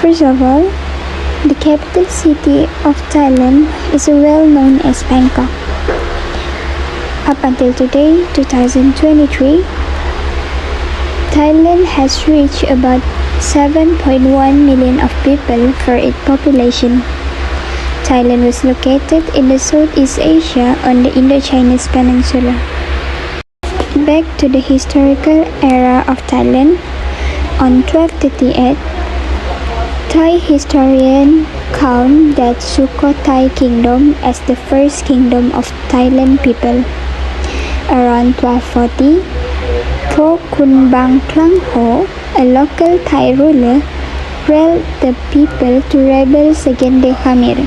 First of all, the capital city of Thailand is well known as Bangkok. Up until today, 2023, Thailand has reached about 7.1 million of people for its population. Thailand was located in the Southeast Asia on the Indochinese Peninsula. Back to the historical era of Thailand, on 1238, Thai historians count that Sukhothai Kingdom as the first kingdom of Thailand people. Around 1240, Phok Kun Bang Klang Ho, a local Thai ruler, rallied the people to rebel against the Khmer.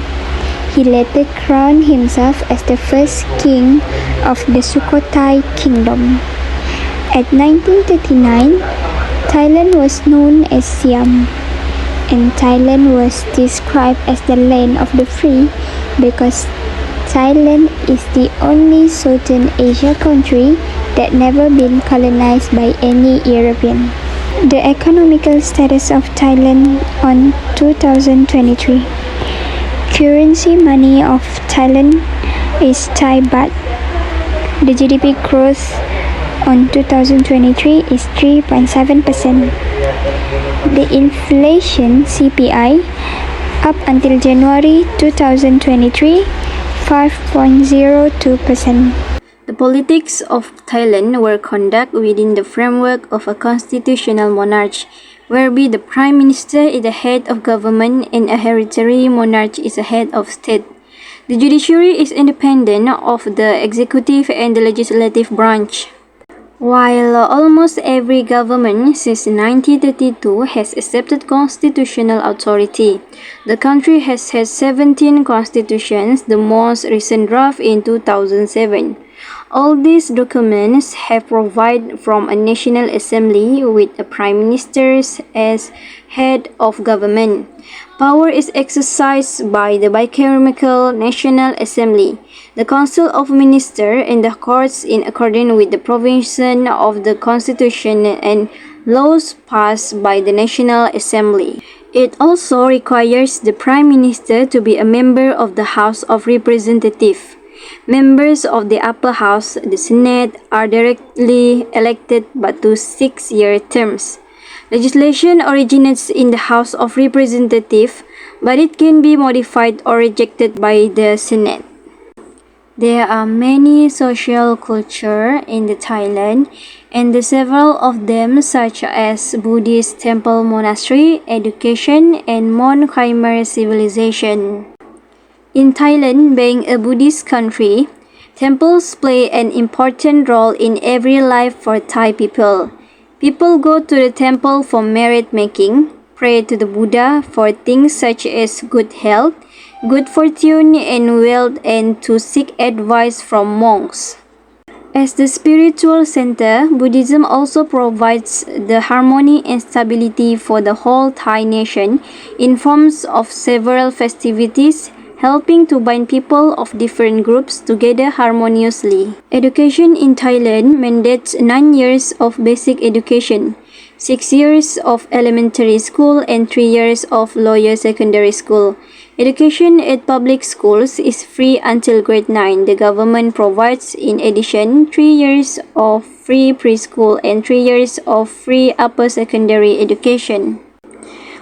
He later crowned himself as the first king of the Sukhothai Kingdom. At 1939, Thailand was known as Siam, and Thailand was described as the land of the free because Thailand is the only Southern Asia country that never been colonized by any European. The economical status of Thailand on 2023. Currency money of Thailand is Thai baht. The GDP growth on 2023 is 3.7%. The inflation CPI up until January 2023, 5.02%. The politics of Thailand were conducted within the framework of a constitutional monarchy, whereby the Prime Minister is the head of government and a hereditary monarch is the head of state. The judiciary is independent of the executive and the legislative branch. While almost every government since 1932 has accepted constitutional authority, the country has had 17 constitutions, the most recent draft in 2007. All these documents have provided from a national assembly with a prime minister as head of government. Power is exercised by the bicameral National Assembly, the Council of Ministers, and the courts in accordance with the provisions of the Constitution and laws passed by the National Assembly. It also requires the Prime Minister to be a member of the House of Representatives. Members of the upper house, the Senate, are directly elected but to 6-year terms. Legislation originates in the House of Representatives, but it can be modified or rejected by the Senate. There are many social cultures in the Thailand, and several of them such as Buddhist temple monastery, education, and Mon Khmer civilization. In Thailand, being a Buddhist country, temples play an important role in every life for Thai people. People go to the temple for merit making, pray to the Buddha for things such as good health, good fortune, and wealth, and to seek advice from monks. As the spiritual center, Buddhism also provides the harmony and stability for the whole Thai nation in forms of several festivities, helping to bind people of different groups together harmoniously. Education in Thailand mandates 9 years of basic education, 6 years of elementary school, and 3 years of lower secondary school. Education at public schools is free until grade 9. The government provides, in addition, 3 years of free preschool and 3 years of free upper secondary education.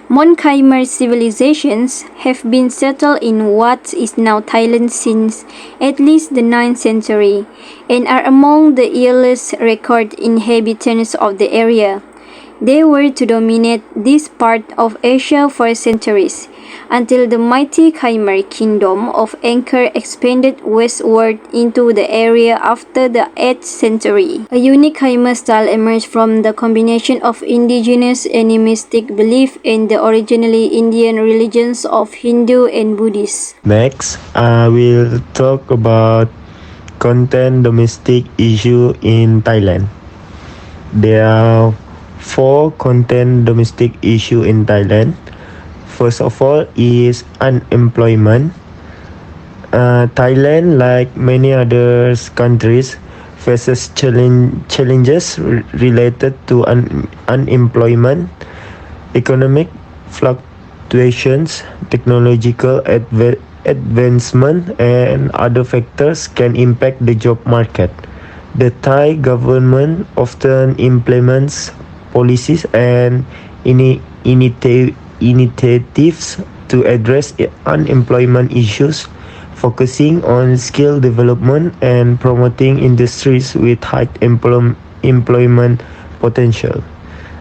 Mon Khmer civilizations have been settled in what is now Thailand since at least the 9th century and are among the earliest recorded inhabitants of the area. They were to dominate this part of Asia for centuries, until the mighty Khmer kingdom of Angkor expanded westward into the area after the 8th century. A unique Khmer style emerged from the combination of indigenous animistic belief and the originally Indian religions of Hindu and Buddhist. Next, I will talk about content domestic issue in Thailand. There are 4 content domestic issue in Thailand. First of all is unemployment. Thailand, like many other countries, faces challenges related to unemployment, economic fluctuations, technological advancement, and other factors can impact the job market. The Thai government often implements policies and initiatives to address unemployment issues, focusing on skill development and promoting industries with high employment potential.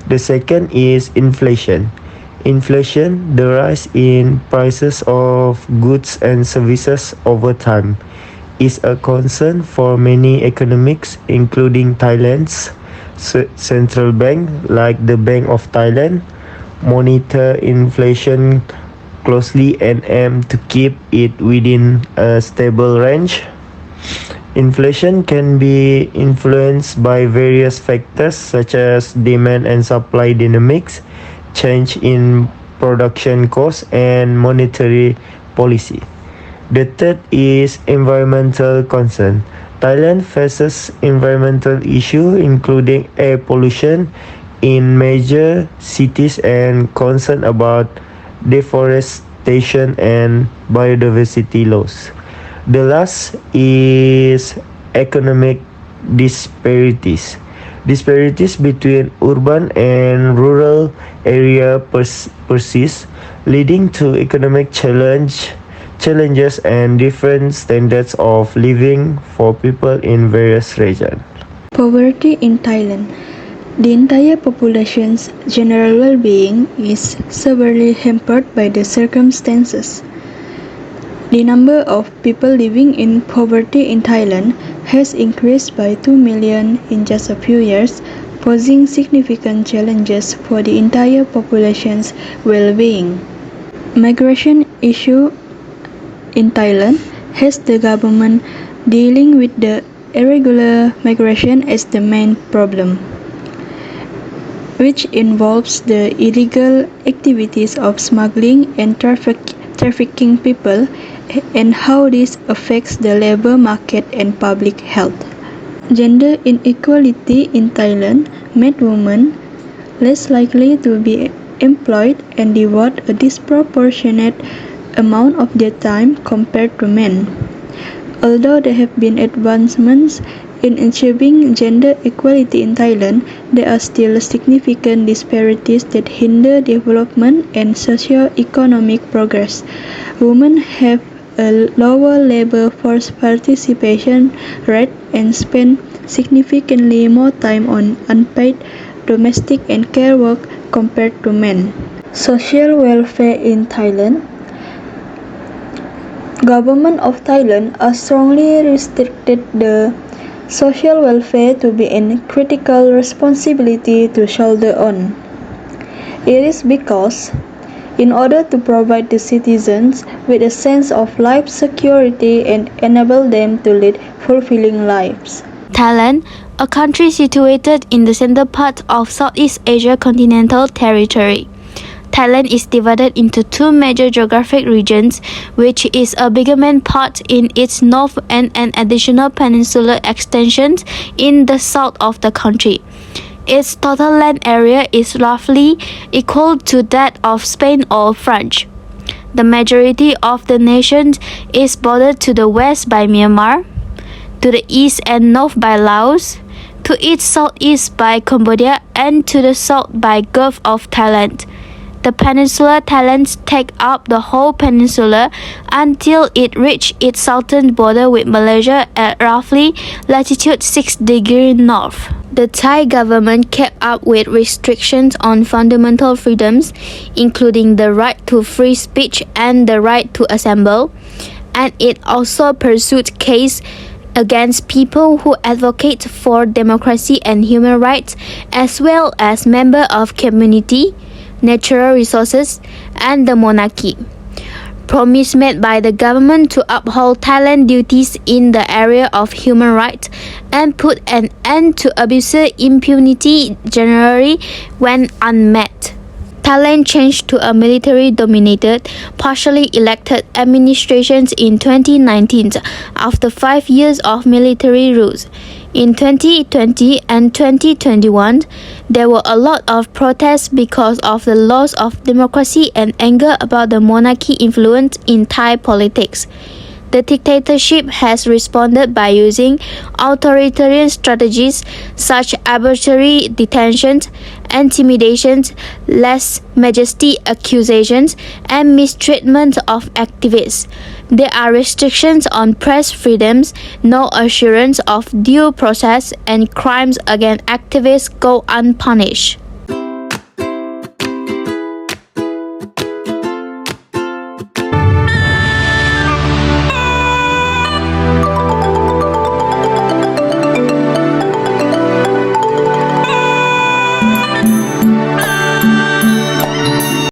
The second is inflation. Inflation, the rise in prices of goods and services over time, is a concern for many economics, including Thailand's central bank, like the Bank of Thailand, monitor inflation closely and aim to keep it within a stable range. Inflation can be influenced by various factors such as demand and supply dynamics, change in production costs, and monetary policy. The third is environmental concern. Thailand faces environmental issues including air pollution in major cities and concern about deforestation and biodiversity loss. The last is economic disparities. Disparities between urban and rural area persist, leading to economic challenges and different standards of living for people in various regions. Poverty in Thailand. The entire population's general well-being is severely hampered by the circumstances. The number of people living in poverty in Thailand has increased by 2 million in just a few years, posing significant challenges for the entire population's well-being. Migration issue in Thailand has the government dealing with the irregular migration as the main problem, which involves the illegal activities of smuggling and trafficking people, and how this affects the labor market and public health. Gender inequality in Thailand made women less likely to be employed and devote a disproportionate amount of their time compared to men. Although there have been advancements in achieving gender equality in Thailand, there are still significant disparities that hinder development and socio-economic progress. Women have a lower labor force participation rate and spend significantly more time on unpaid domestic and care work compared to men. Social welfare in Thailand. Government of Thailand has strongly restricted the social welfare to be a critical responsibility to shoulder on. It is because, in order to provide the citizens with a sense of life security and enable them to lead fulfilling lives. Thailand, a country situated in the center part of Southeast Asia continental territory. Thailand is divided into two major geographic regions, which is a bigger main part in its north and an additional peninsular extension in the south of the country. Its total land area is roughly equal to that of Spain or France. The majority of the nation is bordered to the west by Myanmar, to the east and north by Laos, to its southeast by Cambodia, and to the south by Gulf of Thailand. The peninsular Thailand takes up the whole peninsula until it reaches its southern border with Malaysia at roughly latitude 6 degrees north. The Thai government kept up with restrictions on fundamental freedoms, including the right to free speech and the right to assemble, and it also pursued cases against people who advocate for democracy and human rights, as well as members of community, natural resources, and the monarchy. Promise made by the government to uphold Thailand's duties in the area of human rights and put an end to abuse impunity generally went unmet. Thailand changed to a military-dominated, partially elected administration in 2019 after 5 years of military rule. In 2020 and 2021, there were a lot of protests because of the loss of democracy and anger about the monarchy influence in Thai politics. The dictatorship has responded by using authoritarian strategies such as arbitrary detentions, intimidations, lèse majesty accusations, and mistreatment of activists. There are restrictions on press freedoms, no assurance of due process, and crimes against activists go unpunished.